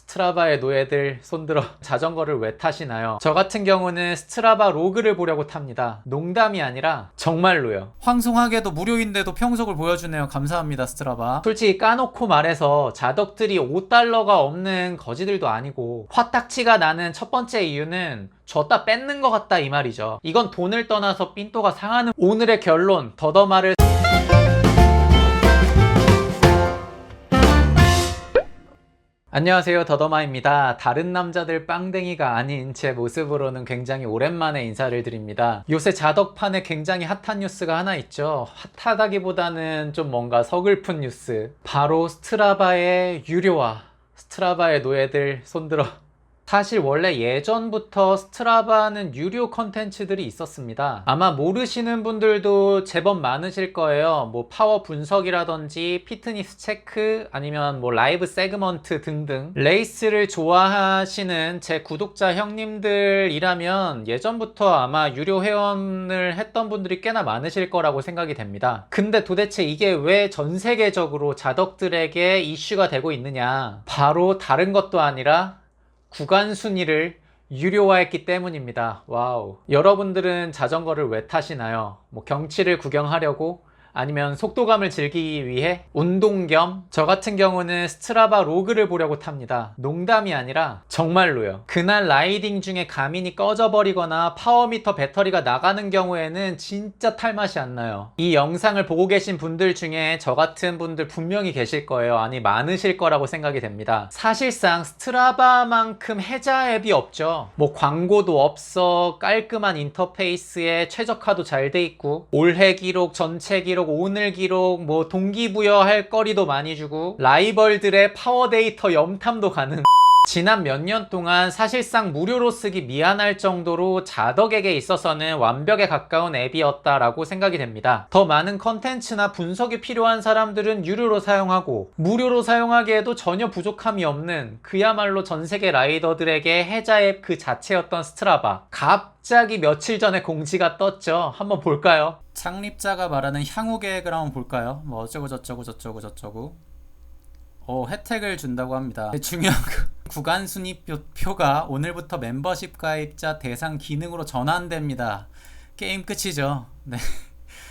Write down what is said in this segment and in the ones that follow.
스트라바의 노예들 손들어 자전거를 왜 타시나요? 저 같은 경우는 스트라바 로그를 보려고 탑니다. 농담이 아니라 정말로요. 황송하게도 무료인데도 평속을 보여주네요. 감사합니다, 스트라바. 솔직히 까놓고 말해서 자덕들이 5달러가 없는 거지들도 아니고 화딱지가 나는 첫 번째 이유는 줬다 뺏는 것 같다 이 말이죠. 이건 돈을 떠나서 삔또가 상하는. 오늘의 결론 더더마를 안녕하세요, 더더마입니다. 다른 남자들 빵댕이가 아닌 제 모습으로는 굉장히 오랜만에 인사를 드립니다. 요새 자덕판에 굉장히 핫한 뉴스가 하나 있죠. 핫하다기보다는 좀 뭔가 서글픈 뉴스, 바로 스트라바의 유료화, 스트라바의 노예들 손들어. 사실 원래 예전부터 스트라바는 유료 컨텐츠들이 있었습니다. 아마 모르시는 분들도 제법 많으실 거예요. 뭐 파워 분석이라든지 피트니스 체크, 아니면 뭐 라이브 세그먼트 등등. 레이스를 좋아하시는 제 구독자 형님들이라면 예전부터 아마 유료 회원을 했던 분들이 꽤나 많으실 거라고 생각이 됩니다. 근데 도대체 이게 왜 전 세계적으로 자덕들에게 이슈가 되고 있느냐? 바로 다른 것도 아니라 구간 순위를 유료화했기 때문입니다. 와우. 여러분들은 자전거를 왜 타시나요? 뭐 경치를 구경하려고? 아니면 속도감을 즐기기 위해? 운동 겸? 저 같은 경우는 스트라바 로그를 보려고 탑니다. 농담이 아니라 정말로요. 그날 라이딩 중에 가민이 꺼져버리거나 파워미터 배터리가 나가는 경우에는 진짜 탈맛이 안 나요. 이 영상을 보고 계신 분들 중에 저 같은 분들 분명히 계실 거예요. 아니 많으실 거라고 생각이 됩니다. 사실상 스트라바만큼 해자 앱이 없죠. 뭐 광고도 없어, 깔끔한 인터페이스에 최적화도 잘 돼 있고, 올해 기록, 전체 기록, 오늘 기록, 뭐 동기부여할 거리도 많이 주고, 라이벌들의 파워 데이터 염탐도 가능. 지난 몇 년 동안 사실상 무료로 쓰기 미안할 정도로 자덕에게 있어서는 완벽에 가까운 앱이었다라고 생각이 됩니다. 더 많은 컨텐츠나 분석이 필요한 사람들은 유료로 사용하고, 무료로 사용하기에도 전혀 부족함이 없는 그야말로 전세계 라이더들에게 해자 앱 그 자체였던 스트라바. 갑자기 며칠 전에 공지가 떴죠. 한번 볼까요? 창립자가 말하는 향후 계획을 한번 볼까요? 뭐 어쩌고 저쩌고 저쩌고 저쩌고. 혜택을 준다고 합니다. 중요한 구간 순위표가 오늘부터 멤버십 가입자 대상 기능으로 전환됩니다. 게임 끝이죠. 네.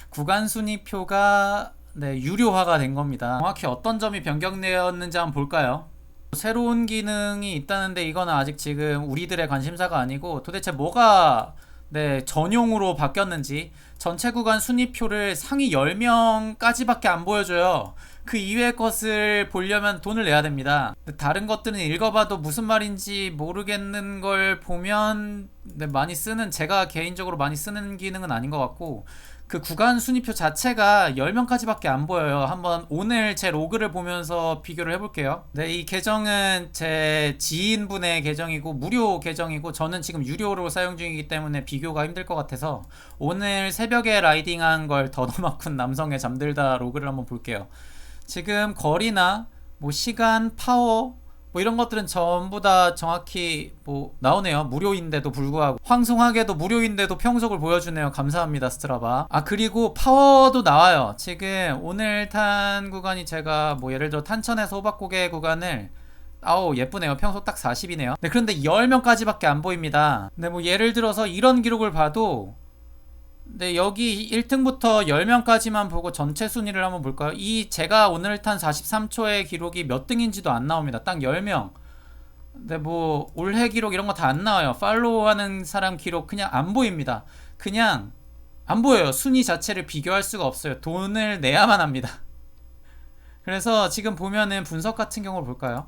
구간 순위표가 유료화가 된 겁니다. 정확히 어떤 점이 변경되었는지 한번 볼까요? 새로운 기능이 있다는데 이거는 아직 지금 우리들의 관심사가 아니고, 도대체 뭐가 전용으로 바뀌었는지. 전체 구간 순위표를 상위 10명까지밖에 안 보여줘요. 그 이외의 것을 보려면 돈을 내야 됩니다. 다른 것들은 읽어봐도 무슨 말인지 모르겠는 걸 보면 제가 개인적으로 많이 쓰는 기능은 아닌 것 같고, 그 구간 순위표 자체가 10명까지밖에 안 보여요. 한번 오늘 제 로그를 보면서 비교를 해볼게요. 이 계정은 제 지인분의 계정이고 무료 계정이고, 저는 지금 유료로 사용 중이기 때문에 비교가 힘들 것 같아서 오늘 새벽에 라이딩한 걸 더더마군 남성의 잠들다 로그를 한번 볼게요. 지금 거리나 뭐 시간, 파워 뭐 이런 것들은 전부 다 정확히 뭐 나오네요. 무료인데도 불구하고. 황송하게도 무료인데도 평속을 보여주네요. 감사합니다, 스트라바. 그리고 파워도 나와요. 지금 오늘 탄 구간이 제가 뭐 예를 들어 탄천에서 호박고개 구간을, 아우 예쁘네요. 평속 딱 40이네요. 그런데 10명까지밖에 안 보입니다. 뭐 예를 들어서 이런 기록을 봐도, 여기 1등부터 10명까지만 보고 전체 순위를 한번 볼까요? 제가 오늘 탄 43초의 기록이 몇 등인지도 안 나옵니다. 딱 10명. 뭐 올해 기록 이런 거 다 안 나와요. 팔로우하는 사람 기록 그냥 안 보입니다. 그냥 안 보여요. 순위 자체를 비교할 수가 없어요. 돈을 내야만 합니다. 그래서 지금 보면은 분석 같은 경우를 볼까요?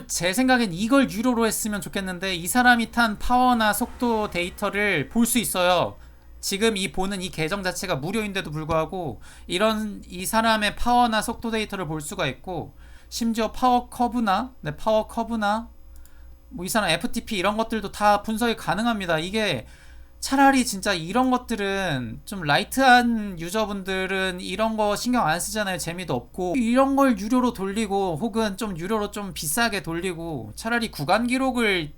제 생각엔 이걸 유료로 했으면 좋겠는데, 이 사람이 탄 파워나 속도 데이터를 볼 수 있어요. 지금 보는 이 계정 자체가 무료인데도 불구하고 이 사람의 파워나 속도 데이터를 볼 수가 있고, 심지어 파워 커브나 뭐 이 사람 FTP 이런 것들도 다 분석이 가능합니다. 이게 차라리 진짜 이런 것들은 좀 라이트한 유저분들은 이런 거 신경 안 쓰잖아요. 재미도 없고. 이런 걸 유료로 돌리고, 혹은 좀 유료로 좀 비싸게 돌리고, 차라리 구간 기록을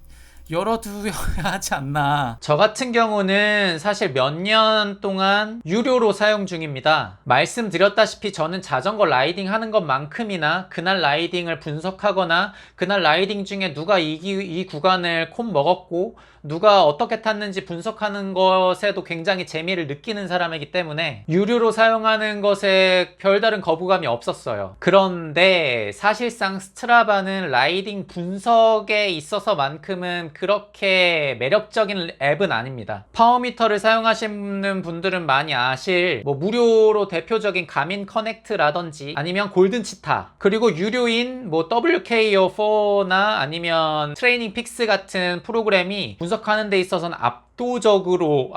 열어두어야 하지 않나. 저 같은 경우는 사실 몇 년 동안 유료로 사용 중입니다. 말씀드렸다시피 저는 자전거 라이딩 하는 것만큼이나 그날 라이딩을 분석하거나 그날 라이딩 중에 누가 이 구간을 콤 먹었고 누가 어떻게 탔는지 분석하는 것에도 굉장히 재미를 느끼는 사람이기 때문에 유료로 사용하는 것에 별다른 거부감이 없었어요. 그런데 사실상 스트라바는 라이딩 분석에 있어서만큼은 그렇게 매력적인 앱은 아닙니다. 파워미터를 사용하시는 분들은 많이 아실 무료로 대표적인 가민 커넥트라든지 아니면 골든치타, 그리고 유료인 WKO4나 아니면 트레이닝 픽스 같은 프로그램이 분석하는 데 있어서는 압도적으로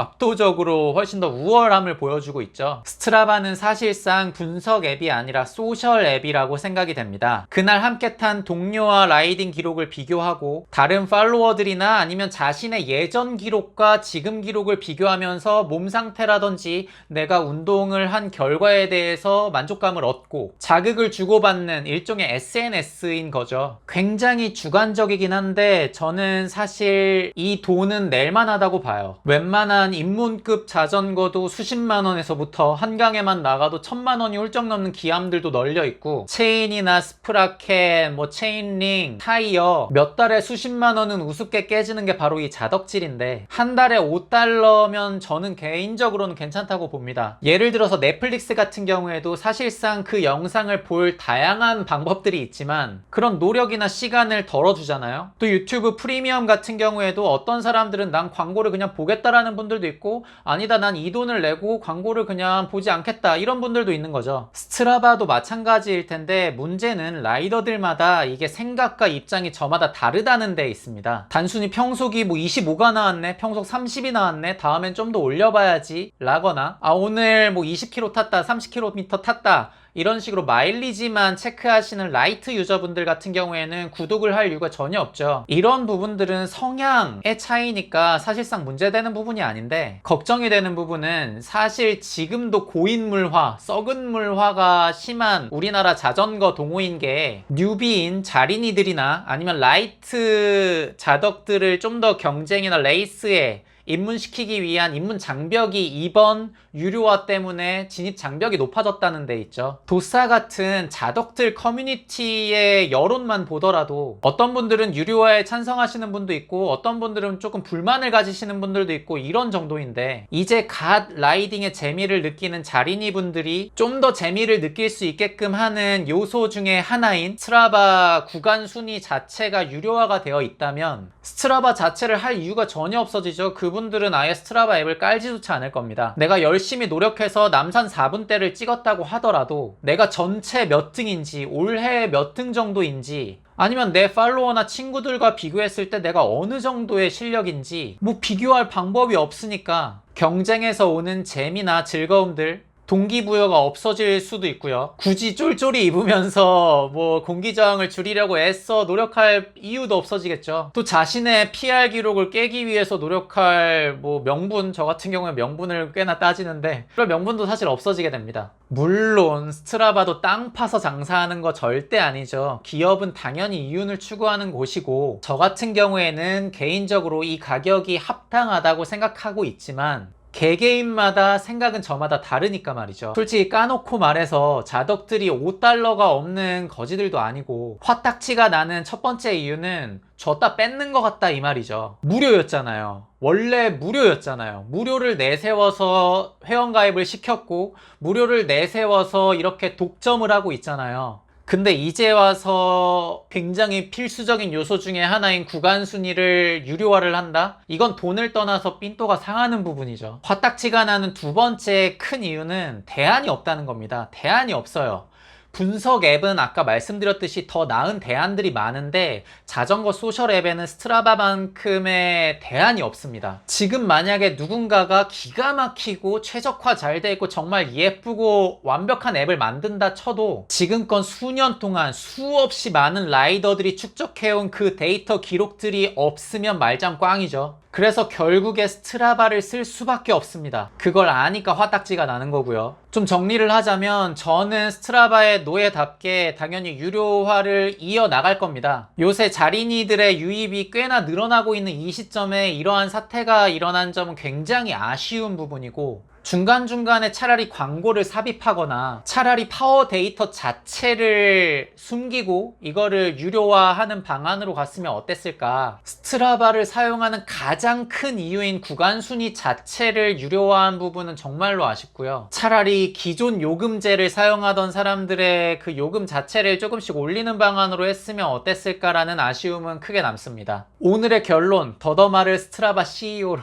훨씬 더 우월함을 보여주고 있죠. 스트라바는 사실상 분석 앱이 아니라 소셜 앱이라고 생각이 됩니다. 그날 함께 탄 동료와 라이딩 기록을 비교하고 다른 팔로워들이나 아니면 자신의 예전 기록과 지금 기록을 비교하면서 몸 상태라든지 내가 운동을 한 결과에 대해서 만족감을 얻고 자극을 주고받는 일종의 SNS인 거죠. 굉장히 주관적이긴 한데 저는 사실 이 돈은 낼만하다고 봐요. 웬만한 입문급 자전거도 수십만 원에서부터 한강에만 나가도 1000만 원이 훌쩍 넘는 기암들도 널려 있고, 체인이나 스프라켓, 체인링, 타이어 몇 달에 수십만 원은 우습게 깨지는 게 바로 이 자덕질인데 한 달에 $5면 저는 개인적으로는 괜찮다고 봅니다. 예를 들어서 넷플릭스 같은 경우에도 사실상 그 영상을 볼 다양한 방법들이 있지만 그런 노력이나 시간을 덜어주잖아요. 또 유튜브 프리미엄 같은 경우에도 어떤 사람들은 난 광고를 그냥 보겠다라는 분들도 있고, 아니다 난 이 돈을 내고 광고를 그냥 보지 않겠다 이런 분들도 있는 거죠. 스트라바도 마찬가지일 텐데 문제는 라이더들마다 이게 생각과 입장이 저마다 다르다는 데 있습니다. 단순히 평속이 25가 나왔네, 평속 30이 나왔네, 다음엔 좀 더 올려봐야지 라거나 오늘 20km 탔다, 30km 탔다 이런 식으로 마일리지만 체크하시는 라이트 유저분들 같은 경우에는 구독을 할 이유가 전혀 없죠. 이런 부분들은 성향의 차이니까 사실상 문제되는 부분이 아닌데, 걱정이 되는 부분은 사실 지금도 고인물화, 썩은 물화가 심한 우리나라 자전거 동호인 게 뉴비인 자린이들이나 아니면 라이트 자덕들을 좀 더 경쟁이나 레이스에 입문시키기 위한 입문 장벽이 이번 유료화 때문에 진입 장벽이 높아졌다는 데 있죠. 도싸 같은 자덕들 커뮤니티의 여론만 보더라도 어떤 분들은 유료화에 찬성하시는 분도 있고 어떤 분들은 조금 불만을 가지시는 분들도 있고 이런 정도인데, 이제 갓 라이딩의 재미를 느끼는 자린이 분들이 좀 더 재미를 느낄 수 있게끔 하는 요소 중에 하나인 스트라바 구간 순위 자체가 유료화가 되어 있다면 스트라바 자체를 할 이유가 전혀 없어지죠. 그분들은 아예 스트라바 앱을 깔지조차 않을 겁니다. 내가 열심히 노력해서 남산 4분대를 찍었다고 하더라도 내가 전체 몇 등인지, 올해 몇 등 정도인지, 아니면 내 팔로워나 친구들과 비교했을 때 내가 어느 정도의 실력인지 비교할 방법이 없으니까 경쟁에서 오는 재미나 즐거움들, 동기부여가 없어질 수도 있고요. 굳이 쫄쫄이 입으면서 공기저항을 줄이려고 애써 노력할 이유도 없어지겠죠. 또 자신의 PR 기록을 깨기 위해서 노력할 명분, 저 같은 경우에 명분을 꽤나 따지는데 그런 명분도 사실 없어지게 됩니다. 물론 스트라바도 땅 파서 장사하는 거 절대 아니죠. 기업은 당연히 이윤을 추구하는 곳이고, 저 같은 경우에는 개인적으로 이 가격이 합당하다고 생각하고 있지만 개개인마다 생각은 저마다 다르니까 말이죠. 솔직히 까놓고 말해서 자덕들이 $5가 없는 거지들도 아니고, 화딱지가 나는 첫 번째 이유는 줬다 뺏는 것 같다 이 말이죠. 무료였잖아요. 원래 무료였잖아요. 무료를 내세워서 회원가입을 시켰고 무료를 내세워서 이렇게 독점을 하고 있잖아요. 근데 이제 와서 굉장히 필수적인 요소 중에 하나인 구간 순위를 유료화를 한다? 이건 돈을 떠나서 삔또가 상하는 부분이죠. 화딱지가 나는 두 번째 큰 이유는 대안이 없다는 겁니다. 대안이 없어요. 분석 앱은 아까 말씀드렸듯이 더 나은 대안들이 많은데 자전거 소셜 앱에는 스트라바만큼의 대안이 없습니다. 지금 만약에 누군가가 기가 막히고 최적화 잘 돼 있고 정말 예쁘고 완벽한 앱을 만든다 쳐도 지금껏 수년 동안 수없이 많은 라이더들이 축적해온 그 데이터 기록들이 없으면 말짱 꽝이죠. 그래서 결국에 스트라바를 쓸 수밖에 없습니다. 그걸 아니까 화딱지가 나는 거고요. 좀 정리를 하자면 저는 스트라바의 노예답게 당연히 유료화를 이어나갈 겁니다. 요새 자린이들의 유입이 꽤나 늘어나고 있는 이 시점에 이러한 사태가 일어난 점은 굉장히 아쉬운 부분이고, 중간중간에 차라리 광고를 삽입하거나 차라리 파워 데이터 자체를 숨기고 이거를 유료화하는 방안으로 갔으면 어땠을까. 스트라바를 사용하는 가장 큰 이유인 구간 순위 자체를 유료화한 부분은 정말로 아쉽고요. 차라리 기존 요금제를 사용하던 사람들의 그 요금 자체를 조금씩 올리는 방안으로 했으면 어땠을까라는 아쉬움은 크게 남습니다. 오늘의 결론, 더더마를 스트라바 CEO로